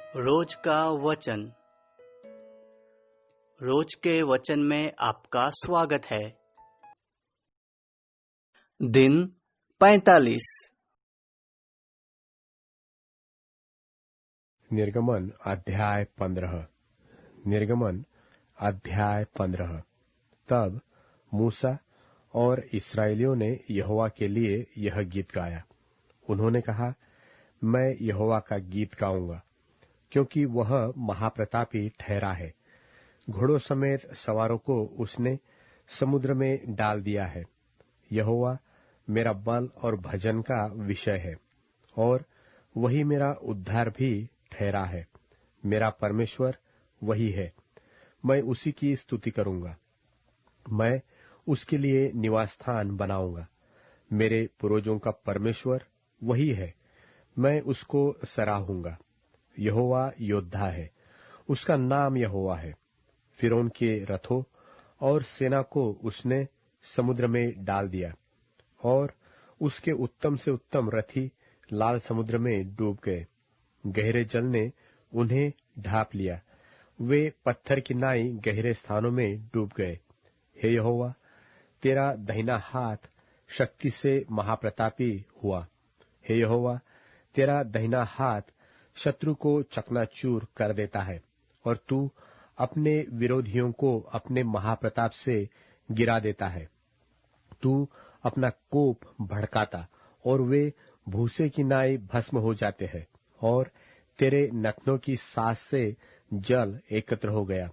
रोज का वचन। रोज के वचन में आपका स्वागत है। दिन 45। निर्गमन अध्याय 15। निर्गमन अध्याय 15। तब मूसा और इस्राएलियों ने यहोवा के लिए यह गीत गाया। उन्होंने कहा, मैं यहोवा का गीत गाऊंगा, क्योंकि वह महाप्रतापी ठहरा है। घोड़ों समेत सवारों को उसने समुद्र में डाल दिया है। यहोवा मेरा बल और भजन का विषय है, और वही मेरा उद्धार भी ठहरा है। मेरा परमेश्वर वही है, मैं उसी की स्तुति करूंगा। मैं उसके लिए निवास स्थान बनाऊंगा। मेरे पूर्वजों का परमेश्वर वही है, मैं उसको सराहूंगा। यहोवा योद्धा है, उसका नाम यहोवा है। फिरौन के रथों और सेना को उसने समुद्र में डाल दिया, और उसके उत्तम से उत्तम रथी लाल समुद्र में डूब गए। गहरे जल ने उन्हें ढांप लिया, वे पत्थर की नाई गहरे स्थानों में डूब गए। हे यहोवा, तेरा दाहिना हाथ शक्ति से महाप्रतापी हुआ। हे यहोवा, तेरा दाहिना हाथ शत्रु को चकनाचूर कर देता है, और तू अपने विरोधियों को अपने महाप्रताप से गिरा देता है। तू अपना कोप भड़काता, और वे भूसे की नाई भस्म हो जाते हैं, और तेरे नखनों की सांस से जल एकत्र हो गया।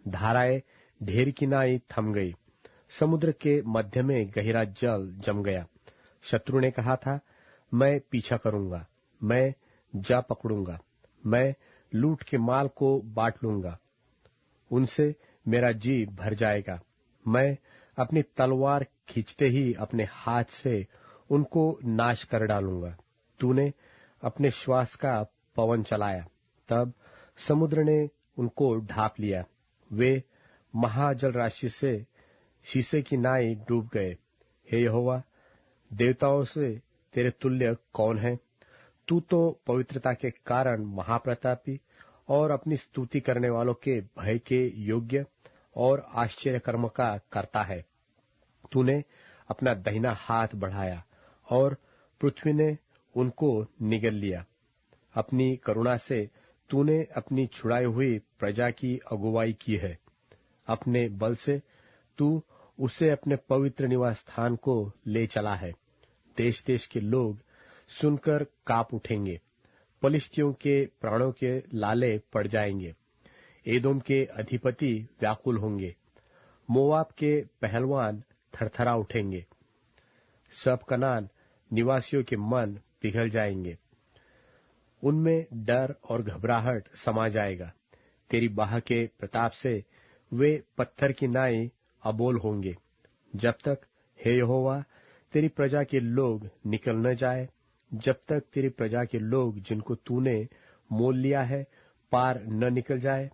धाराएं ढेर की नाई थम गई, समुद्र के मध्य में गहरा जल जम गया। शत्रु ने कहा था, मैं पीछा करूंगा, मैं जा पकड़ूंगा, मैं लूट के माल को बांट लूंगा, उनसे मेरा जी भर जाएगा। मैं अपनी तलवार खींचते ही अपने हाथ से उनको नाश कर डालूंगा। तूने अपने श्वास का पवन चलाया, तब समुद्र ने उनको ढांप लिया। वे महाजल राशि से शीशे की नाई डूब गए। हे यहोवा, देवताओं से तेरे तुल्य कौन है? तू तो पवित्रता के कारण महाप्रतापी और अपनी स्तुति करने वालों के भय के योग्य और आश्चर्य कर्म का करता है। तूने अपना दाहिना हाथ बढ़ाया, और पृथ्वी ने उनको निगल लिया। अपनी करुणा से तूने अपनी छुड़ाई हुई प्रजा की अगुवाई की है। अपने बल से तू उसे अपने पवित्र निवास स्थान को ले चला है। देश देश के लोग सुनकर कांप उठेंगे। पलिश्तियों के प्राणों के लाले पड़ जाएंगे। एदोम के अधिपति व्याकुल होंगे। मोआब के पहलवान थरथरा उठेंगे। सब कनान निवासियों के मन पिघल जाएंगे। उनमें डर और घबराहट समा जाएगा। तेरी बाह के प्रताप से वे पत्थर की नाई अबोल होंगे। जब तक, हे यहोवा, तेरी प्रजा के लोग निकल न जाए, जब तक तेरी प्रजा के लोग जिनको तूने मोल लिया है पार न निकल जाए,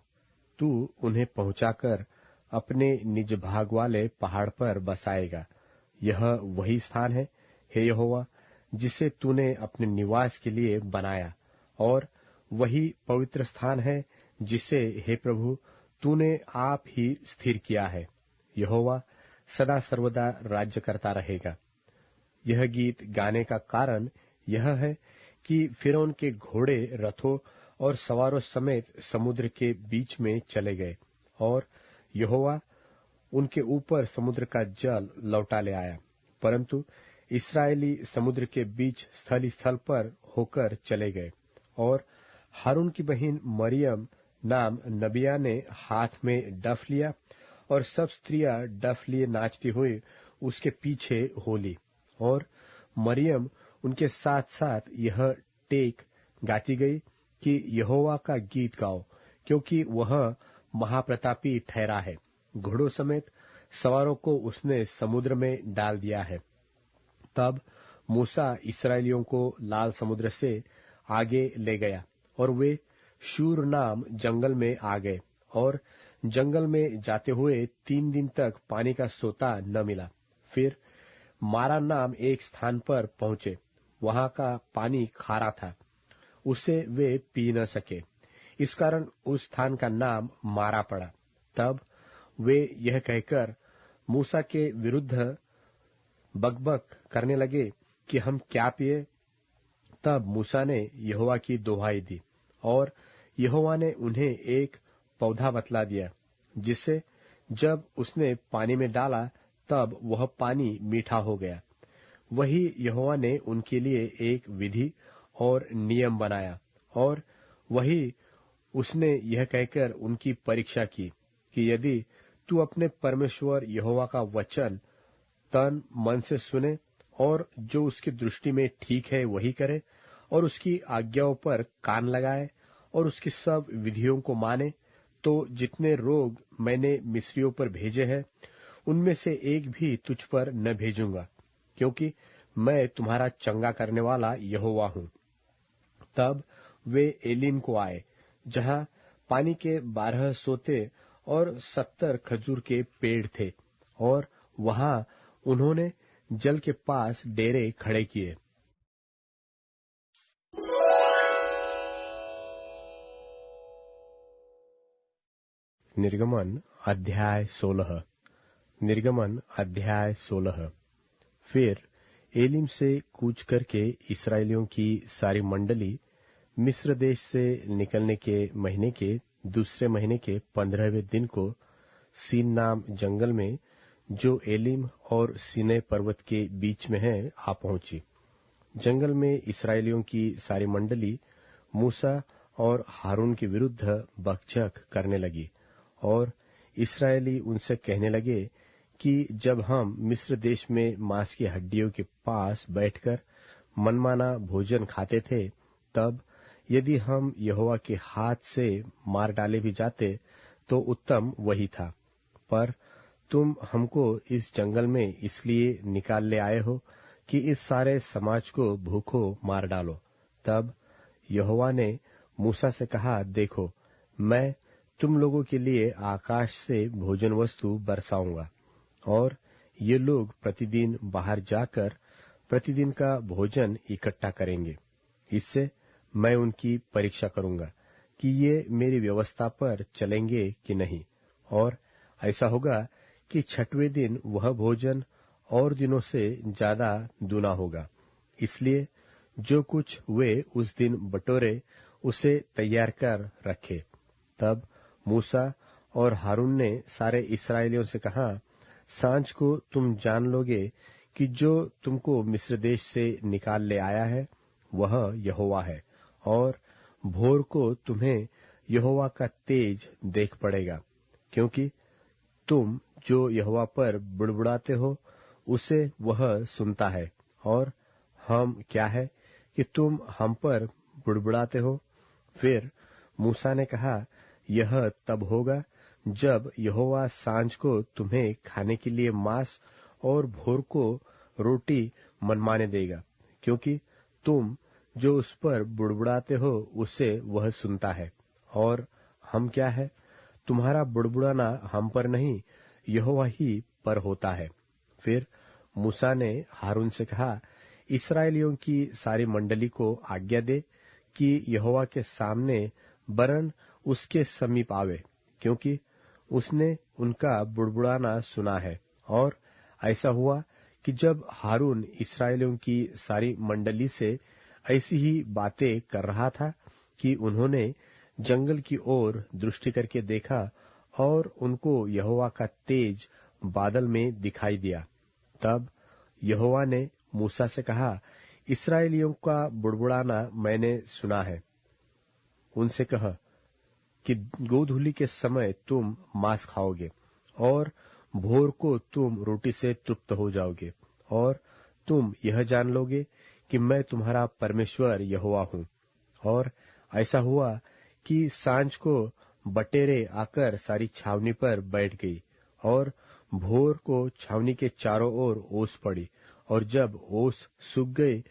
तू उन्हें पहुंचाकर अपने निज भाग वाले पहाड़ पर बसाएगा। यह वही स्थान है, हे यहोवा, जिसे तूने अपने निवास के लिए बनाया, और वही पवित्र स्थान है जिसे, हे प्रभु, तूने आप ही स्थिर किया है। यहोवा सदा सर्वदा राज्य करता रहेगा। यह गीत गाने का कारण यह है कि फिरौन के घोड़े रथों और सवारों समेत समुद्र के बीच में चले गए, और यहोवा उनके ऊपर समुद्र का जल लौटा ले आया। परंतु इस्राएली समुद्र के बीच स्थल स्थल पर होकर चले गए, और हारून की बहन मरियम नाम नबिया ने हाथ में डफ लिया, और सब स्त्रियां डफ लिए नाचती हुई उसके पीछे हो ली। और मरियम उनके साथ साथ यह टेक गाती गई कि यहोवा का गीत गाओ, क्योंकि वह महाप्रतापी ठहरा है। घोड़ों समेत सवारों को उसने समुद्र में डाल दिया है। तब मूसा इस्राएलियों को लाल समुद्र से आगे ले गया, और वे शूर नाम जंगल में आ गए, और जंगल में जाते हुए 3 दिन तक पानी का सोता न मिला। फिर मारा नाम एक स्थान पर पहुंचे। वहां का पानी खारा था, उसे वे पी न सके। इस कारण उस स्थान का नाम मारा पड़ा। तब वे यह कहकर मूसा के विरुद्ध बकबक करने लगे कि हम क्या पिए। तब मूसा ने यहोवा की दुहाई दी और यहोवा ने उन्हें एक पौधा बतला दिया, जिससे जब उसने पानी में डाला तब वह पानी मीठा हो गया। वही यहोवा ने उनके लिए एक विधि और नियम बनाया, और वही उसने यह कहकर उनकी परीक्षा की कि यदि तू अपने परमेश्वर यहोवा का वचन तन मन से सुने और जो उसकी दृष्टि में ठीक है वही करे, और उसकी आज्ञाओं पर कान लगाए और उसकी सब विधियों को माने, तो जितने रोग मैंने मिस्रियों पर भेजे हैं उनमें से एक भी तुझ पर न भेजूंगा, क्योंकि मैं तुम्हारा चंगा करने वाला यहोवा हूं। तब वे एलीम को आए, जहां पानी के 12 सोते और 70 खजूर के पेड़ थे, और वहां उन्होंने जल के पास डेरे खड़े किए। निर्गमन अध्याय 16। निर्गमन अध्याय 16। फिर एलीम से कूच करके इस्राएलियों की सारी मंडली मिस्र देश से निकलने के महीने के दूसरे महीने के 15वें दिन को सीन नाम जंगल में, जो एलीम और सीनै पर्वत के बीच में है, आ पहुंची। जंगल में इस्राएलियों की सारी मंडली मूसा और हारून के विरुद्ध बकझक करने लगी, और इस्राएली उनसे कहने लगे कि जब हम मिस्र देश में मांस की हड्डियों के पास बैठकर मनमाना भोजन खाते थे, तब यदि हम यहोवा के हाथ से मार डाले भी जाते तो उत्तम वही था। पर तुम हमको इस जंगल में इसलिए निकाल ले आए हो कि इस सारे समाज को भूखों मार डालो। तब यहोवा ने मूसा से कहा, देखो, मैं तुम लोगों के लिए आकाश से भोजन वस्तु बरसाऊंगा, और ये लोग प्रतिदिन बाहर जाकर प्रतिदिन का भोजन इकट्ठा करेंगे। इससे मैं उनकी परीक्षा करूंगा कि ये मेरी व्यवस्था पर चलेंगे कि नहीं, और ऐसा होगा कि 6वें दिन वह भोजन और दिनों से ज्यादा दूना होगा। इसलिए जो कुछ वे उस दिन बटोरे उसे तैयार कर रखे। तब मूसा और हारून ने सारे इस्राएलियों से कहा, सांझ को तुम जान लोगे कि जो तुमको मिस्र देश से निकाल ले आया है वह यहोवा है, और भोर को तुम्हें यहोवा का तेज देख पड़ेगा, क्योंकि तुम जो यहोवा पर बुड़बुड़ाते हो उसे वह सुनता है। और हम क्या है कि तुम हम पर बुड़बुड़ाते हो? फिर मूसा ने कहा, यह तब होगा जब यहोवा सांझ को तुम्हें खाने के लिए मांस और भोर को रोटी मनमाने देगा, क्योंकि तुम जो उस पर बुड़बुड़ाते हो उसे वह सुनता है। और हम क्या है? तुम्हारा बुड़बुड़ाना हम पर नहीं, यहोवा ही पर होता है। फिर मूसा ने हारून से कहा, इस्राएलियों की सारी मंडली को आज्ञा दे कि यहोवा के सामने वरन उसके समीप आवे, क्योंकि उसने उनका बुड़बुड़ाना सुना है। और ऐसा हुआ कि जब हारून इस्राएलियों की सारी मंडली से ऐसी ही बातें कर रहा था कि उन्होंने जंगल की ओर दृष्टि करके देखा, और उनको यहोवा का तेज बादल में दिखाई दिया। तब यहोवा ने मूसा से कहा, इस्राएलियों का बुड़बुड़ाना मैंने सुना है। उनसे कह कि गोधूली के समय तुम मांस खाओगे, और भोर को तुम रोटी से तृप्त हो जाओगे, और तुम यह जान लोगे कि मैं तुम्हारा परमेश्वर यहोवा हूँ। और ऐसा हुआ कि सांझ को बटेरें आकर सारी छावनी पर बैठ गई, और भोर को छावनी के चारों ओर ओस पड़ी। और जब ओस सूख गए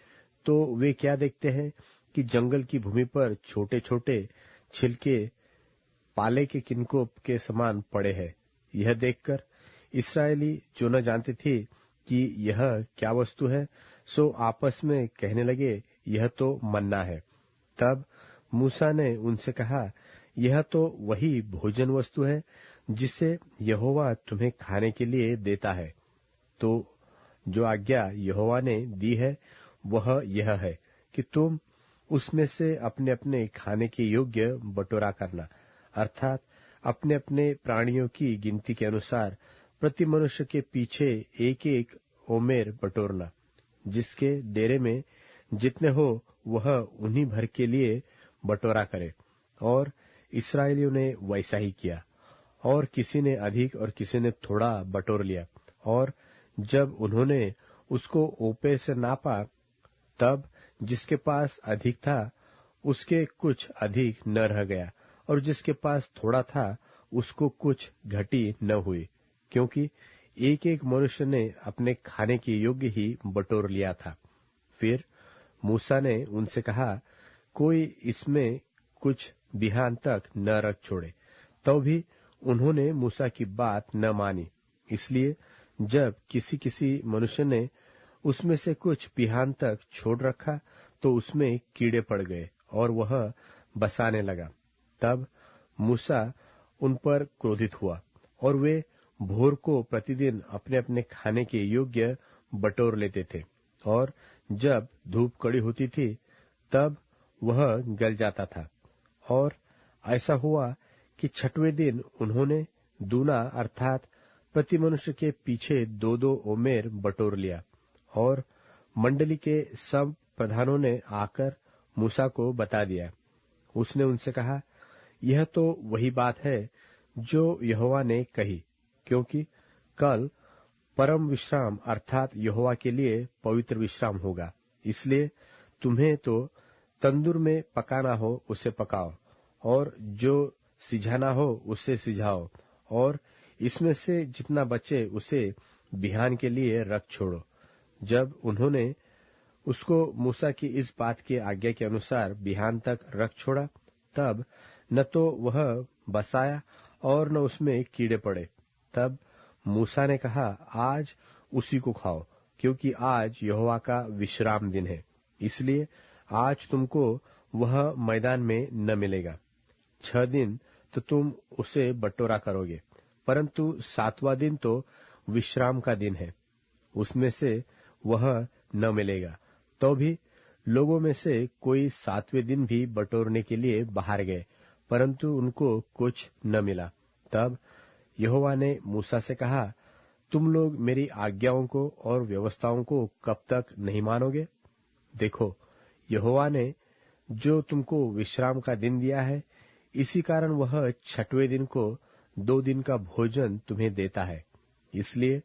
तो वे क्या देखते हैं कि जंगल की भूमि पर छोटे छोटे छिलके पाले के किनकों के समान पड़े हैं। यह देखकर इस्राएली, जो न जानते थे कि यह क्या वस्तु है, सो आपस में कहने लगे, यह तो मन्ना है। तब मूसा ने उनसे कहा, यह तो वही भोजन वस्तु है जिसे यहोवा तुम्हें खाने के लिए देता है। तो जो आज्ञा यहोवा ने दी है वह यह है कि तुम उसमें से अपने अपने खाने के योग्य बटोरा करना, अर्थात अपने अपने प्राणियों की गिनती के अनुसार प्रति मनुष्य के पीछे एक एक ओमेर बटोरना। जिसके डेरे में जितने हो वह उन्हीं भर के लिए बटोरा करे। और इस्राएलियों ने वैसा ही किया, और किसी ने अधिक और किसी ने थोड़ा बटोर लिया। और जब उन्होंने उसको ओपे से नापा, तब जिसके पास अधिक था उसके कुछ अधिक न रह गया, और जिसके पास थोड़ा था उसको कुछ घटी न हुई, क्योंकि एक एक मनुष्य ने अपने खाने के योग्य ही बटोर लिया था। फिर मूसा ने उनसे कहा, कोई इसमें कुछ बिहान तक न रख छोड़े। तो भी उन्होंने मूसा की बात न मानी। इसलिए जब किसी किसी मनुष्य ने उसमें से कुछ बिहान तक छोड़ रखा तो उसमें कीड़े पड़ गए और वह बसाने लगा। तब मूसा उन पर क्रोधित हुआ, और वे भोर को प्रतिदिन अपने अपने खाने के योग्य बटोर लेते थे, और जब धूप कड़ी होती थी तब वह गल जाता था। और ऐसा हुआ कि छठवें दिन उन्होंने दूना अर्थात प्रति मनुष्य के पीछे 2-2 ओमेर बटोर लिया। और मंडली के सब प्रधानों ने आकर मूसा को बता दिया। उसने उनसे कहा, यह तो वही बात है जो यहोवा ने कही, क्योंकि कल परम विश्राम अर्थात यहोवा के लिए पवित्र विश्राम होगा। इसलिए तुम्हें तो तंदूर में पकाना हो उसे पकाओ, और जो सिझाना हो उसे सिझाओ, और इसमें से जितना बचे उसे बिहान के लिए रख छोड़ो। जब उन्होंने उसको मूसा की इस बात की आज्ञा के अनुसार बिहान तक रख छोड़ा, तब न तो वह बसाया और न उसमें कीड़े पड़े। तब मूसा ने कहा, आज उसी को खाओ, क्योंकि आज यहोवा का विश्राम दिन है। इसलिए आज तुमको वह मैदान में न मिलेगा। 6 दिन तो तुम उसे बटोरा करोगे, परंतु 7वां दिन तो विश्राम का दिन है, उसमें से वह न मिलेगा। तो भी लोगों में से कोई 7वें दिन भी बटोरने के लिए बाहर गए, परंतु उनको कुछ न मिला। तब यहोवा ने मूसा से कहा, तुम लोग मेरी आज्ञाओं को और व्यवस्थाओं को कब तक नहीं मानोगे? देखो, यहोवा ने जो तुमको विश्राम का दिन दिया है, इसी कारण वह 6वें दिन को 2 दिन का भोजन तुम्हें देता है। इसलिए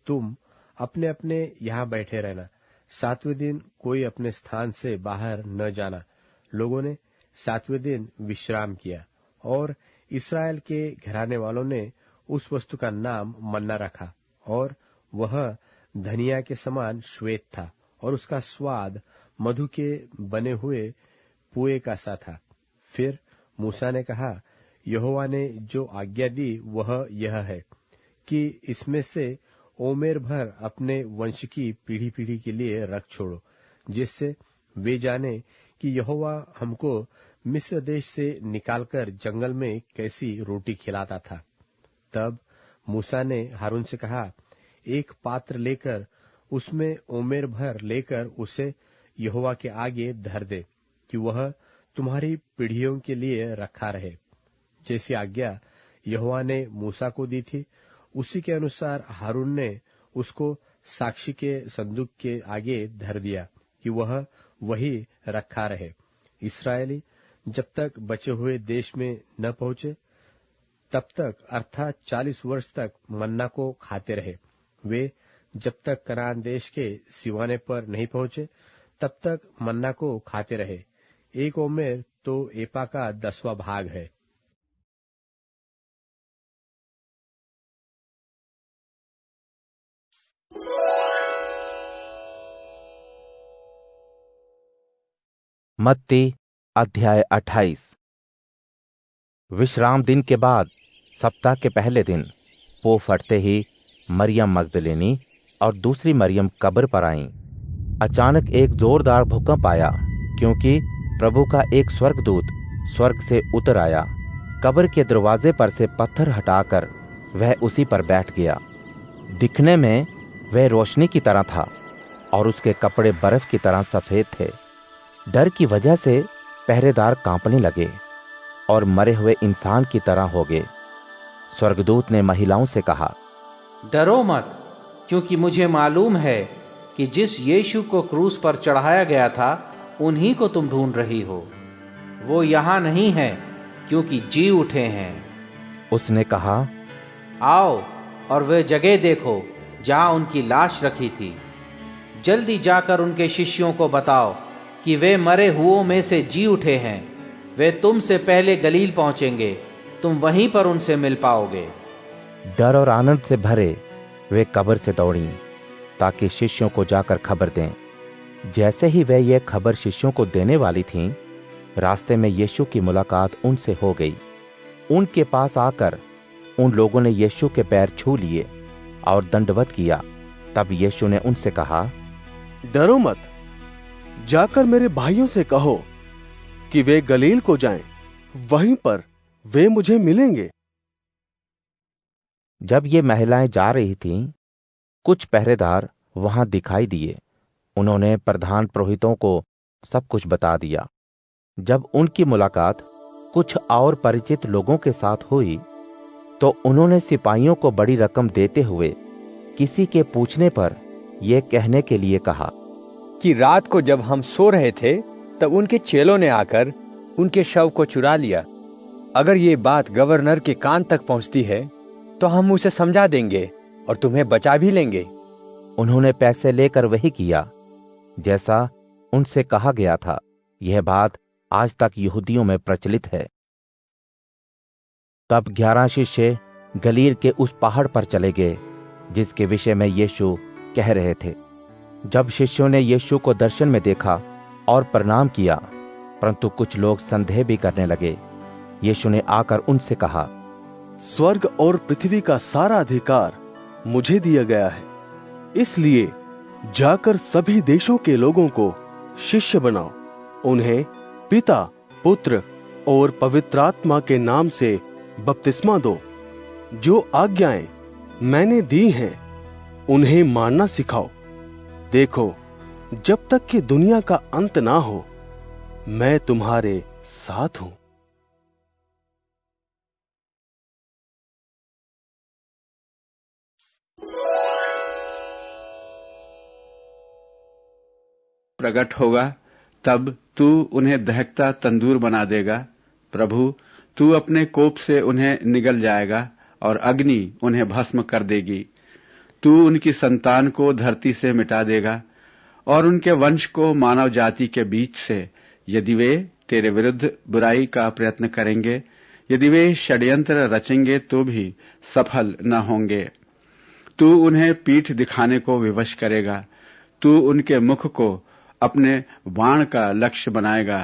तुम अपने अपने यहाँ बैठे रहना। 7वें दिन कोई अपने स्थान से बाहर न जाना। लोगों ने 7वें दिन विश्राम किया, और इस्राएल के घराने वालों ने उस वस्तु का नाम मन्ना रखा, और वह धनिया के समान श्वेत था, और उसका स्वाद मधु के बने हुए पुए का सा था। फिर मूसा ने कहा, यहोवा ने जो आज्ञा दी वह यह है कि इसमें से ओमेर भर अपने वंश की पीढ़ी पीढ़ी के लिए रख छोड़ो, जिससे वे जाने कि यहोवा हमको मिस्र देश से निकालकर जंगल में कैसी रोटी खिलाता था। तब मूसा ने हारून से कहा, एक पात्र लेकर उसमें ओमेर भर लेकर उसे यहोवा के आगे धर दे, कि वह तुम्हारी पीढ़ियों के लिए रखा रहे। जैसी आज्ञा यहोवा ने मूसा को दी थी, उसी के अनुसार हारून ने उसको साक्षी के संदूक के आगे धर दिया, कि वह वही रखा रहे। इस्राएली जब तक बचे हुए देश में न पहुंचे तब तक अर्थात 40 वर्ष तक मन्ना को खाते रहे। वे जब तक कनान देश के सिवाने पर नहीं पहुंचे तब तक मन्ना को खाते रहे। 1 ओमेर तो एपा का 10वां भाग है। मत्ती अध्याय 28। विश्राम दिन के बाद सप्ताह के पहले दिन पो फटते ही मरियम मगदलिनी और दूसरी मरियम कब्र पर आईं। अचानक एक जोरदार भूकंप आया, क्योंकि प्रभु का एक स्वर्गदूत स्वर्ग से उतर आया। कब्र के दरवाजे पर से पत्थर हटाकर वह उसी पर बैठ गया। दिखने में वह रोशनी की तरह था और उसके कपड़े बर्फ की तरह सफेद थे। डर की वजह से पहरेदार कांपने लगे और मरे हुए इंसान की तरह हो गए। स्वर्गदूत ने महिलाओं से कहा, डरो मत, क्योंकि मुझे मालूम है कि जिस यीशु को क्रूस पर चढ़ाया गया था उन्हीं को तुम ढूंढ रही हो। वो यहाँ नहीं है, क्योंकि जी उठे हैं। उसने कहा, आओ और वे जगह देखो जहाँ उनकी लाश रखी थी। जल्दी जाकर उनके शिष्यों को बताओ कि वे मरे हुओं में से जी उठे हैं। वे तुमसे पहले गलील पहुंचेंगे, तुम वहीं पर उनसे मिल पाओगे। डर और आनंद से भरे वे कब्र से दौड़ी ताकि शिष्यों को जाकर खबर दें। जैसे ही वे ये खबर शिष्यों को देने वाली थीं, रास्ते में यीशु की मुलाकात उनसे हो गई। उनके पास आकर उन लोगों ने यीशु के पैर छू लिए और दंडवत किया। तब यीशु ने उनसे कहा, डरो मत, जाकर मेरे भाइयों से कहो कि वे गलील को जाएं, वहीं पर वे मुझे मिलेंगे। जब ये महिलाएं जा रही थीं, कुछ पहरेदार वहां दिखाई दिए। उन्होंने प्रधान पुरोहितों को सब कुछ बता दिया। जब उनकी मुलाकात कुछ और परिचित लोगों के साथ हुई, तो उन्होंने सिपाहियों को बड़ी रकम देते हुए किसी के पूछने पर यह कहने के लिए कहा कि रात को जब हम सो रहे थे तब उनके चेलों ने आकर उनके शव को चुरा लिया। अगर ये बात गवर्नर के कान तक पहुंचती है तो हम उसे समझा देंगे और तुम्हें बचा भी लेंगे। उन्होंने पैसे लेकर वही किया जैसा उनसे कहा गया था। यह बात आज तक यहूदियों में प्रचलित है। तब 11 शिष्य गलील के उस पहाड़ पर चले गए जिसके विषय में यीशु कह रहे थे। जब शिष्यों ने यीशु को दर्शन में देखा और प्रणाम किया, परंतु कुछ लोग संदेह भी करने लगे। यीशु ने आकर उनसे कहा, स्वर्ग और पृथ्वी का सारा अधिकार मुझे दिया गया है, इसलिए जाकर सभी देशों के लोगों को शिष्य बनाओ। उन्हें पिता, पुत्र और पवित्र आत्मा के नाम से बपतिस्मा दो। जो आज्ञाएं मैंने दी हैं उन्हें मानना सिखाओ। देखो, जब तक कि दुनिया का अंत ना हो, मैं तुम्हारे साथ हूं। प्रकट होगा तब तू उन्हें दहकता तंदूर बना देगा। प्रभु, तू अपने कोप से उन्हें निगल जाएगा और अग्नि उन्हें भस्म कर देगी। तू उनकी संतान को धरती से मिटा देगा और उनके वंश को मानव जाति के बीच से, यदि वे तेरे विरुद्ध बुराई का प्रयत्न करेंगे, यदि वे षड्यंत्र रचेंगे तो भी सफल न होंगे। तू उन्हें पीठ दिखाने को विवश करेगा। तू उनके मुख को अपने बाण का लक्ष्य बनाएगा।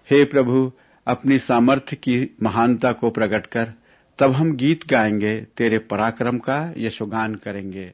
हे प्रभु, अपनी सामर्थ्य की महानता को प्रकट कर, तब हम गीत गाएंगे, तेरे पराक्रम का यशोगान करेंगे।